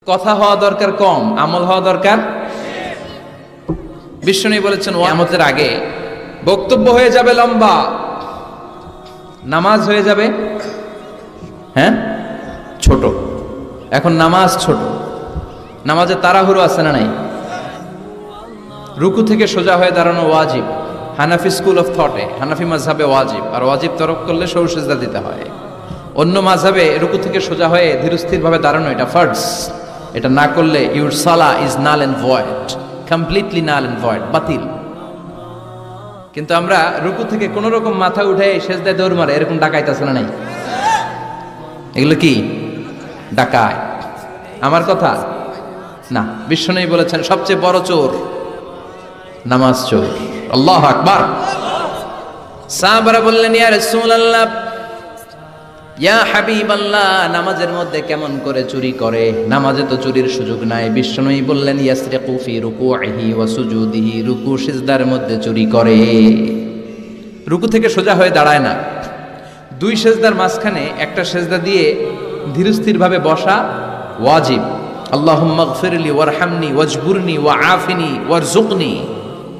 কথা হওয়া দরকার কম, আমল হওয়া দরকার। বিশ্বনবী বলেছেন কিয়ামতের আগে বক্তব্য হয়ে যাবে লম্বা, নামাজ হয়ে যাবে ছোট। এখন নামাজ ছোট, নামাজে তাড়াহুড়ো আছে না নাই? রুকু থেকে সোজা হয়ে দাঁড়ানো ওয়াজিব, হানাফি স্কুল অফ থটে, হানাফি মাযহাবে ওয়াজিব, আর ওয়াজিব তরক করলে সৌ সিজদা দিতে হয়। অন্য মাযহাবে রুকু থেকে সোজা হয়ে ধীরস্থির ভাবে দাঁড়ানো এটা ফরজ, এটা না করলে ইউর সালাহ is null and void, completely null and void, বাতিল। কিন্তু আমরা রুকু থেকে কোন রকম মাথা উঠে সেজদায় দৌড় মারে, এরকম ডাকাইত আছে না নাই? এগুলো কি ডাকায়? আমার কথা না, বিশ্বনবী বলেছেন সবচেয়ে বড় চোর নামাজ চোর। আল্লাহু আকবার। সাহাবারা বললেন ইয়া রাসূলুল্লাহ, ইয়া হাবিবাল্লাহ, নামাজের মধ্যে কেমন করে চুরি করে? নামাজে তো চুরির সুযোগ নাই। বিশ্বনবী বললেন ইয়াসরিকু ফি রুকুইহি ওয়া সুজুদিহি, রুকু সিজদার মধ্যে চুরি করে। রুকু থেকে সোজা হয়ে দাঁড়ায় না, দুই সেজদার মাঝখানে একটা সেজদা দিয়ে ধীরস্থির ভাবে বসা ওয়াজিব। আল্লাহুম্মা গফিরলি ওয়ারহামনি ওয়াজবুরনি ওয়াআফিনি ওয়ারযুকনি,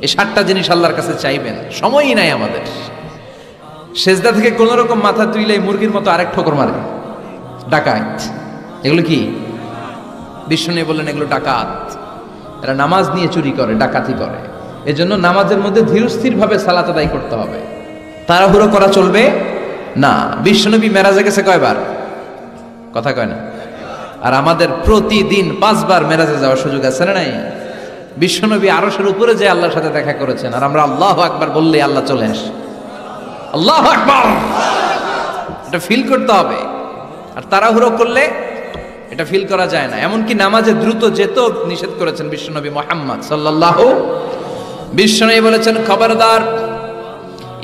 এই 7টা জিনিস আল্লাহর কাছে চাইবেন, সময়ই নাই আমাদের। সেজদা থেকে কোন রকম মাথা তুইলে মুরগির মতো আরেক ঠোকর মারে, ডাকাত। এগুলো কি? বিশ্বনবী বললেন এগুলো ডাকাত, এরা নামাজ নিয়ে চুরি করে, ডাকাতি করে। এজন্য নামাজের মধ্যে ধীরস্থির ভাবে সালাত আদায় করতে হবে, তাড়াহুড়ো করা চলবে না। বিশ্বনবী মেরাজে গেছে কয়বার? কথা কয় না। আর আমাদের প্রতিদিন 5 বার মেরাজে যাওয়ার সুযোগ আছে না নাই? বিশ্বনবী আরশের উপরে যে আল্লাহর সাথে দেখা করেছেন, আর আমরা আল্লাহু আকবার বললেই আল্লাহ চলে আসে। আল্লাহু আকবার, এটা ফিল করতে হবে। আর তাড়াহুড়ো করলে এটা ফিল করা যায় না। এমনকি নামাজে দ্রুত যেতেও নিষেধ করেছেন বিশ্বনবী মুহাম্মদ সাল্লাল্লাহু। বিশ্বনবী বলেছেন খবরদার,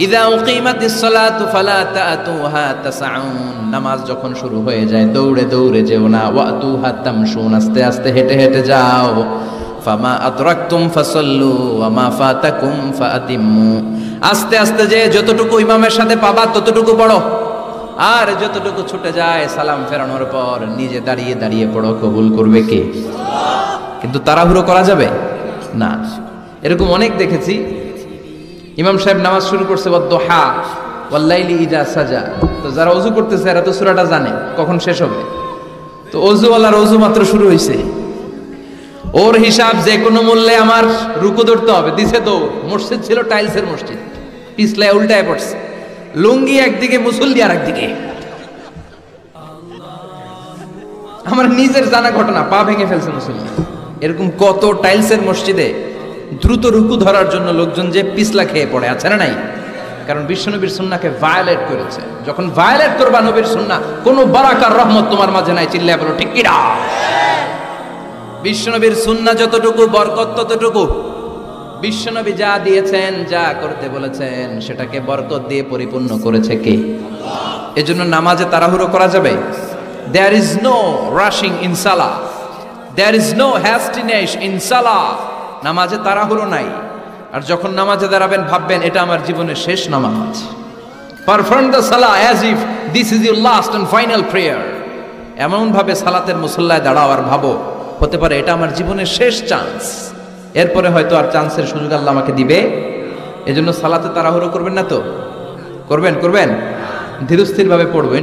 ইযা উকিমাতিস সালাতু ফালা তাতুহা তাসআউন, নামাজ যখন শুরু হয়ে যায় দৌড়ে দৌড়ে যেও না। ওয়াতুহা তামশুন, আস্তে আস্তে হেঁটে হেঁটে যাও। ফামা আদরাকতুম ফাসাল্লু ওয়া মা ফাতাকুম ফাআতিমু, আস্তে আস্তে যে যতটুকু ইমামের সাথে পাবা ততটুকু পড়ো, আর যতটুকু ছুটে যায় সালাম ফেরানোর পর নিজে দাঁড়িয়ে দাঁড়িয়ে পড়ো। কবুল করবে কে? কিন্তু তাড়াহুড়ো করা যাবে না। এরকম অনেক দেখেছি, ইমাম সাহেব নামাজ শুরু করছে ওয়াদ-দুহা ওয়াল-লাইলি ইযা সাজা, তো যারা ওযু করতেছে এরা তো সূরাটা জানে কখন শেষ হবে, তো ওযুওয়ালার ওযু মাত্র শুরু হইছে, ওর হিসাব যে কোনো মূল্যে আমার রুকু ধরতে হবে, দিছে দৌড়। মসজিদ ছিল টাইলসের মসজিদ, পিছলায় উল্টায় পড়ছে, লুঙ্গি একদিকে মুসল্লি আর একদিকে। আমার নিজের জানা ঘটনা, পা ভেঙে ফেলছে মুসল্লি। এরকম কত টাইলসের মসজিদে দ্রুত রুকু ধরার জন্য লোকজন যে পিছলা খেয়ে পড়ে আছে না নাই? কারণ বিশ্বনবীর সুন্নাহকে ভায়োলেট করেছে। যখন ভায়োলেট করবা নবীর সুন্নাহ, কোন বারাকার রহমত তোমার মাঝে নাই। চিল্লায় বলো ঠিক কিনা? বিশ্বনবীর সুন্নাহ যতটুকু, বরকত ততটুকু। বিশ্বনবী যা দিয়েছেন, যা করতে বলেছেন, সেটাকে বরকত দিয়ে পরিপূর্ণ করেছে কে? এজন্য নামাজে তাড়াহুড়ো করা যাবে? There is no rushing in salah, there is no hastiness in salah. নামাজে তাড়াহুড়ো নাই। আর যখন নামাজে দাঁড়াবেন ভাববেন এটা আমার জীবনের শেষ নামাজ। Perform the salah as if this is your last and final prayer. এমন ভাবে সালাতের মুসল্লায় দাঁড়াও আর ভাবো হতে পারে এটা আমার জীবনের শেষ চান্স, এরপরে হয়তো আর চান্সের সুযোগ আল্লাহ আমাকে দিবে। এজন্য সালাতে তাড়াহুড়ো করবেন না, তো করবেন ধীরস্থির ভাবে পড়বেন।